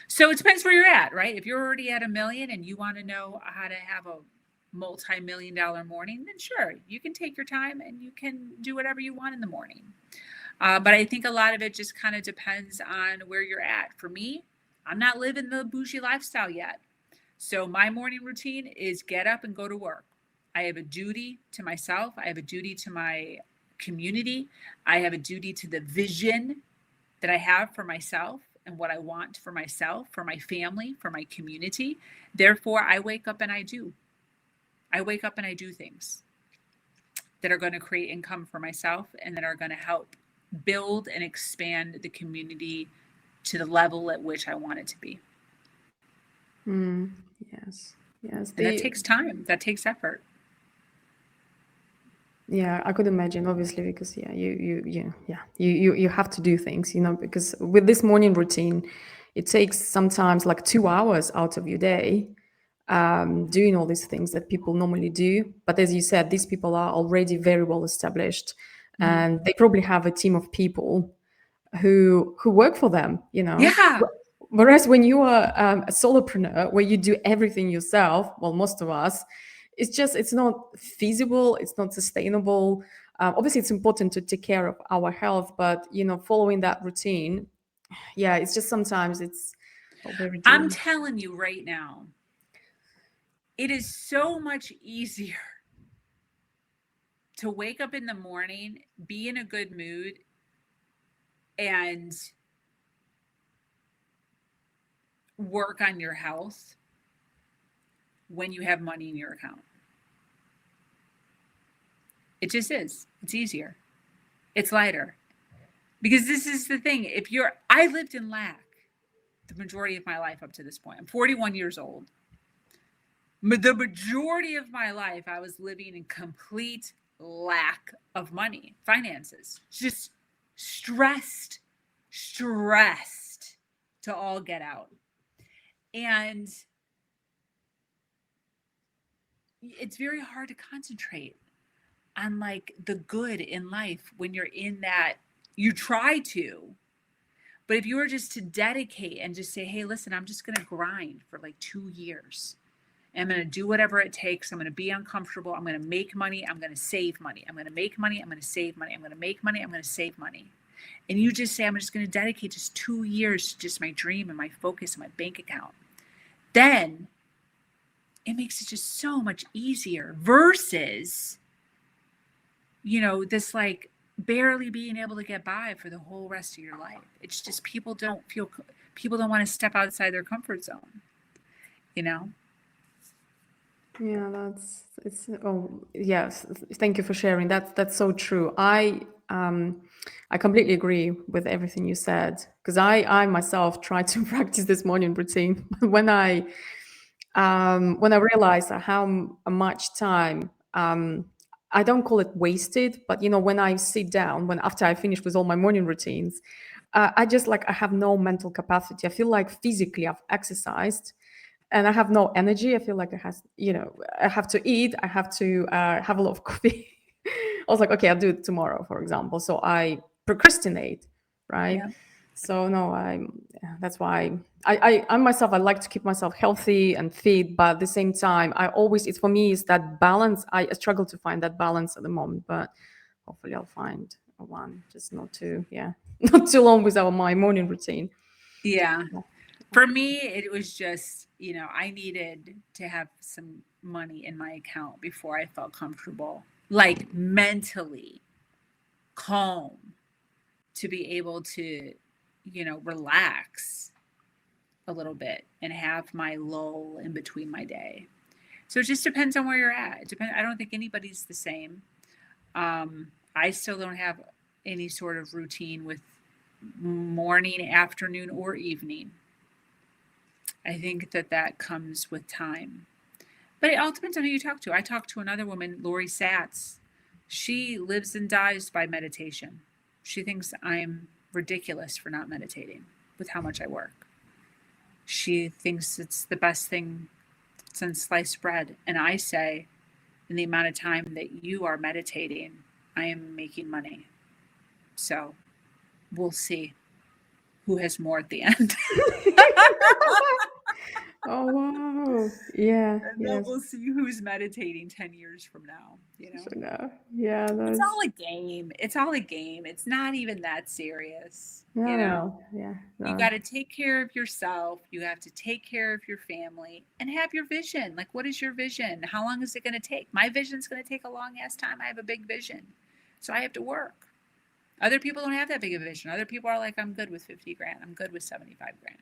So it depends where you're at, right? If you're already at $1 million and you want to know how to have a multi-million-dollar morning, then sure, you can take your time and you can do whatever you want in the morning. But I think a lot of it just kind of depends on where you're at. For me, I'm not living the bougie lifestyle yet. So my morning routine is get up and go to work. I have a duty to myself. I have a duty to my community. I have a duty to the vision that I have for myself and what I want for myself, for my family, for my community. Therefore, I wake up and I do. I wake up and I do things that are going to create income for myself and that are going to help build and expand the community to the level at which I want it to be. Yes. Yes. And that takes time. That takes effort. Yeah, I could imagine, obviously, because you have to do things, because with this morning routine, it takes sometimes like 2 hours out of your day, doing all these things that people normally do. But as you said, these people are already very well established, and they probably have a team of people who work for them. Yeah. Whereas when you are a solopreneur, where you do everything yourself, well, most of us, it's not feasible, it's not sustainable. Obviously, it's important to take care of our health, but following that routine, it's just sometimes it's very I'm draining. telling you right now, it is so much easier to wake up in the morning, be in a good mood, and work on your health when you have money in your account. It just is. It's easier. It's lighter. Because this is the thing. I lived in lack the majority of my life up to this point. I'm 41 years old. The majority of my life, I was living in complete lack of money, finances, just stressed to all get out. And it's very hard to concentrate on like the good in life when you're in that. You try to, but if you were just to dedicate and just say, hey, listen, I'm just going to grind for like 2 years. I'm going to do whatever it takes. I'm going to be uncomfortable. I'm going to make money. I'm going to save money. I'm going to make money. I'm going to save money. I'm going to make money. I'm going to save money. And you just say, I'm just going to dedicate just 2 years to just my dream and my focus and my bank account. Then it makes it just so much easier versus, this like barely being able to get by for the whole rest of your life. It's just people don't want to step outside their comfort zone, Yeah, yes. Thank you for sharing. That's so true. I completely agree with everything you said, because I myself tried to practice this morning routine. When I realized how much time, I don't call it wasted, but when I sit down, after I finish with all my morning routines, I just I have no mental capacity. I feel like physically I've exercised and I have no energy. I feel like I have to eat. I have to have a lot of coffee. I was like, okay, I'll do it tomorrow, for example. So I procrastinate, right? Yeah. So no, that's why I myself, I like to keep myself healthy and fit, but at the same time, it's for me, is that balance. I struggle to find that balance at the moment, but hopefully I'll find one, just not too, not too long without my morning routine. Yeah. For me, it was just, I needed to have some money in my account before I felt comfortable, like mentally calm, to be able to, relax a little bit and have my lull in between my day. So it just depends on where you're at. I don't think anybody's the same. I still don't have any sort of routine with morning, afternoon, or evening. I think that comes with time. But it all depends on who you talk to. I talked to another woman, Lori Satz. She lives and dies by meditation. She thinks I'm ridiculous for not meditating with how much I work. She thinks it's the best thing since sliced bread. And I say, in the amount of time that you are meditating, I am making money. So we'll see who has more at the end. Oh wow! Yeah, And then yes. we'll see who's meditating 10 years from now, So no, yeah, It's that's all a game. It's all a game. It's not even that serious, no, yeah, You no. got to take care of yourself. You have to take care of your family and have your vision. Like, what is your vision? How long is it going to take? My vision's going to take a long ass time. I have a big vision. So I have to work. Other people don't have that big of a vision. Other people are like, I'm good with 50 grand. I'm good with 75 grand.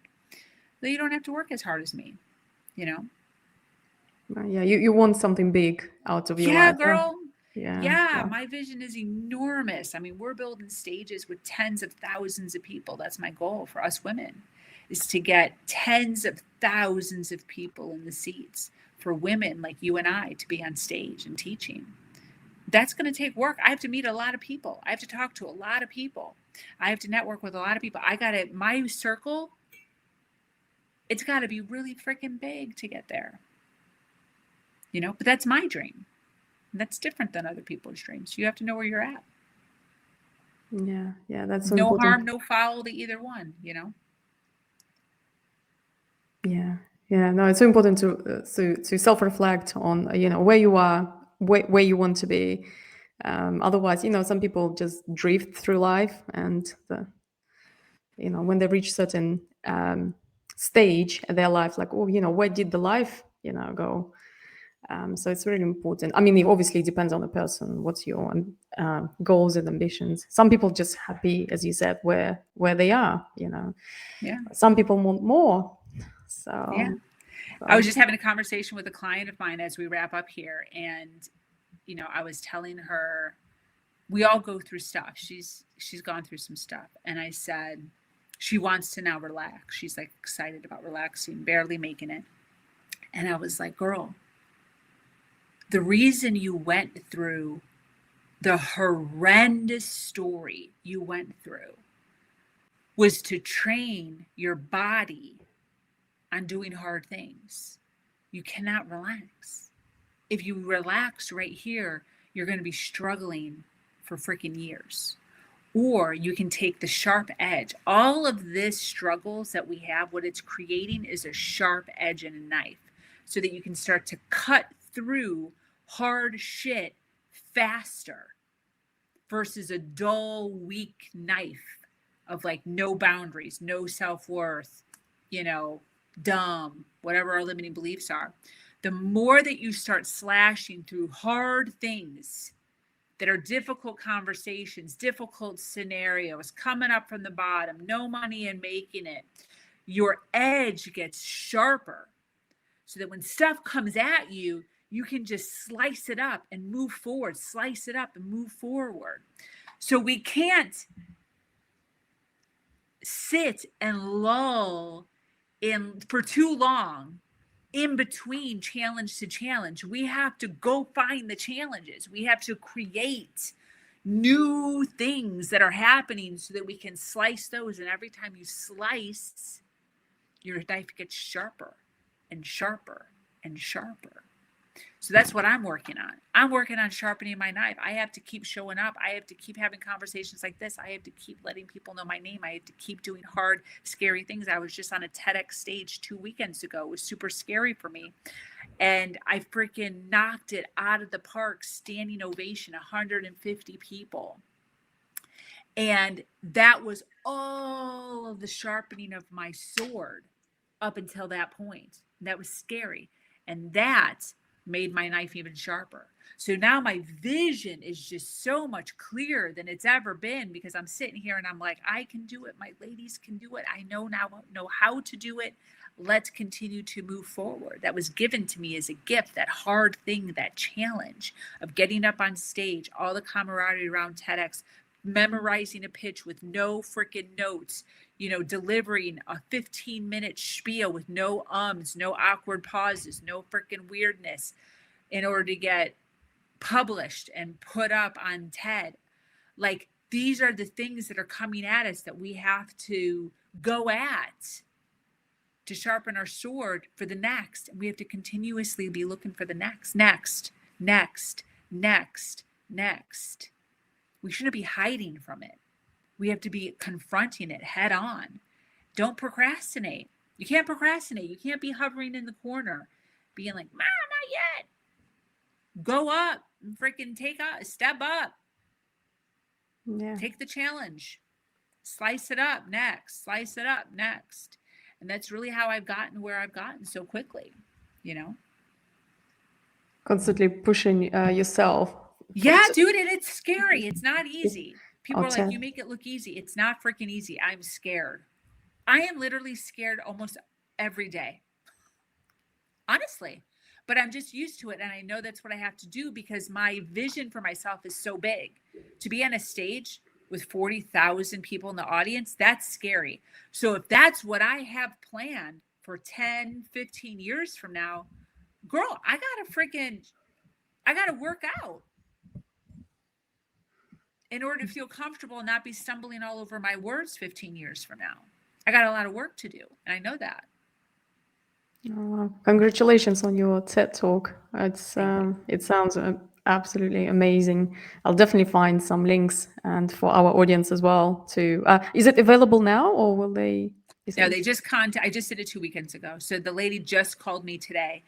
So you don't have to work as hard as me, you know? Yeah, you want something big out of your Yeah, life. Yeah. girl. Yeah. Yeah, Wow. my vision is enormous. I mean, we're building stages with tens of thousands of people. That's my goal for us women, is to get tens of thousands of people in the seats for women like you and I to be on stage and teaching. That's going to take work. I have to meet a lot of people. I have to talk to a lot of people. I have to network with a lot of people. I got to, my circle, it's got to be really freaking big to get there, you know? But that's my dream. That's different than other people's dreams. You have to know where you're at. Yeah. Yeah. That's so No important. harm, no foul to either one, you know? Yeah. Yeah. No, it's so important to self-reflect on, where you are, where you want to be. Otherwise, some people just drift through life, and when they reach certain stage in their life, like, oh, where did the life, go? So it's really important. I mean, it obviously depends on the person. What's your goals and ambitions? Some people just happy, as you said, where they are. Yeah. Some people want more. Yeah. So, I was just having a conversation with a client of mine as we wrap up here. And, I was telling her, we all go through stuff. She's gone through some stuff. And I said, she wants to now relax. She's like excited about relaxing, barely making it. And I was like, girl, the reason you went through the horrendous story you went through was to train your body on doing hard things. You cannot relax. If you relax right here, you're going to be struggling for freaking years. Or you can take the sharp edge. All of this struggles that we have, what it's creating is a sharp edge and a knife, so that you can start to cut through hard shit faster versus a dull, weak knife of like no boundaries, no self-worth, dumb, whatever our limiting beliefs are. The more that you start slashing through hard things that are difficult conversations, difficult scenarios, coming up from the bottom, no money and making it, your edge gets sharper, so that when stuff comes at you, you can just slice it up and move forward, slice it up and move forward. So we can't sit and lull in for too long in between challenge to challenge. We have to go find the challenges. We have to create new things that are happening so that we can slice those. And every time you slice, your knife gets sharper and sharper and sharper. So that's what I'm working on. I'm working on sharpening my knife. I have to keep showing up. I have to keep having conversations like this. I have to keep letting people know my name. I have to keep doing hard, scary things. I was just on a TEDx stage 2 weekends ago. It was super scary for me. And I freaking knocked it out of the park, standing ovation, 150 people. And that was all of the sharpening of my sword up until that point. That was scary. And that made my knife even sharper. So now my vision is just so much clearer than it's ever been, because I'm sitting here and I'm like, I can do it. My ladies can do it. I know how to do it. Let's continue to move forward. That was given to me as a gift, that hard thing, that challenge of getting up on stage, all the camaraderie around TEDx, memorizing a pitch with no freaking notes, delivering a 15-minute spiel with no ums, no awkward pauses, no freaking weirdness, in order to get published and put up on TED. Like, these are the things that are coming at us that we have to go at to sharpen our sword for the next. And we have to continuously be looking for the next. We shouldn't be hiding from it. We have to be confronting it head on. Don't procrastinate. You can't procrastinate. You can't be hovering in the corner, being like, not yet. Go up and freaking step up. Yeah. Take the challenge. Slice it up next. Slice it up next. And that's really how I've gotten where I've gotten so quickly, Constantly pushing yourself. Yeah, dude, and it's scary. It's not easy. People I'll are like, tell. you make it look easy. It's not freaking easy. I'm scared. I am literally scared almost every day, honestly. But I'm just used to it. And I know that's what I have to do because my vision for myself is so big. To be on a stage with 40,000 people in the audience, that's scary. So if that's what I have planned for 10, 15 years from now, girl, I got to work out in order to feel comfortable and not be stumbling all over my words 15 years from now. I got a lot of work to do. And I know that. Congratulations on your TED talk. Thank you. It sounds absolutely amazing. I'll definitely find some links and for our audience as well. To is it available now or will they? No, they just I just did it 2 weekends ago. So the lady just called me today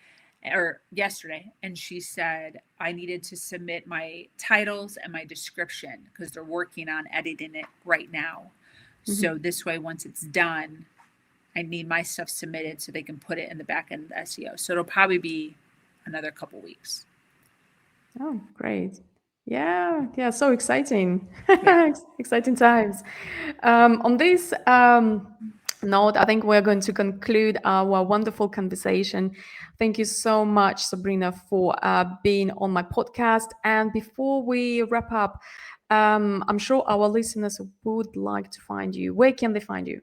or yesterday, and she said I needed to submit my titles and my description because they're working on editing it right now. So this way, once it's done, I need my stuff submitted so they can put it in the back end of the SEO. So it'll probably be another couple weeks. Oh, great. Yeah, so exciting. Yeah. Exciting times. On this note, I think we're going to conclude our wonderful conversation. Thank you so much, Sabrina, for being on my podcast. And before we wrap up, I'm sure our listeners would like to find you. Where can they find you?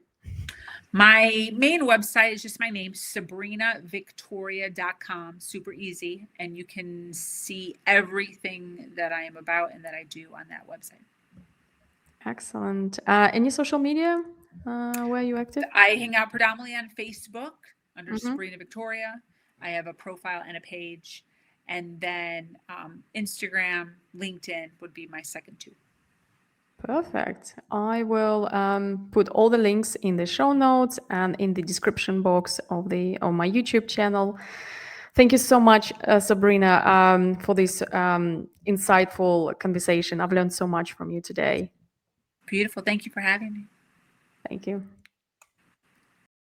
My main website is just my name, sabrinavictoria.com. Super easy. And you can see everything that I am about and that I do on that website. Excellent. Any social media? Where are you active? I hang out predominantly on Facebook under Sabrina Victoria. I have a profile and a page. And then Instagram, LinkedIn would be my second two. Perfect. I will put all the links in the show notes and in the description box of my YouTube channel. Thank you so much, Sabrina, for this insightful conversation. I've learned so much from you today. Beautiful. Thank you for having me. Thank you.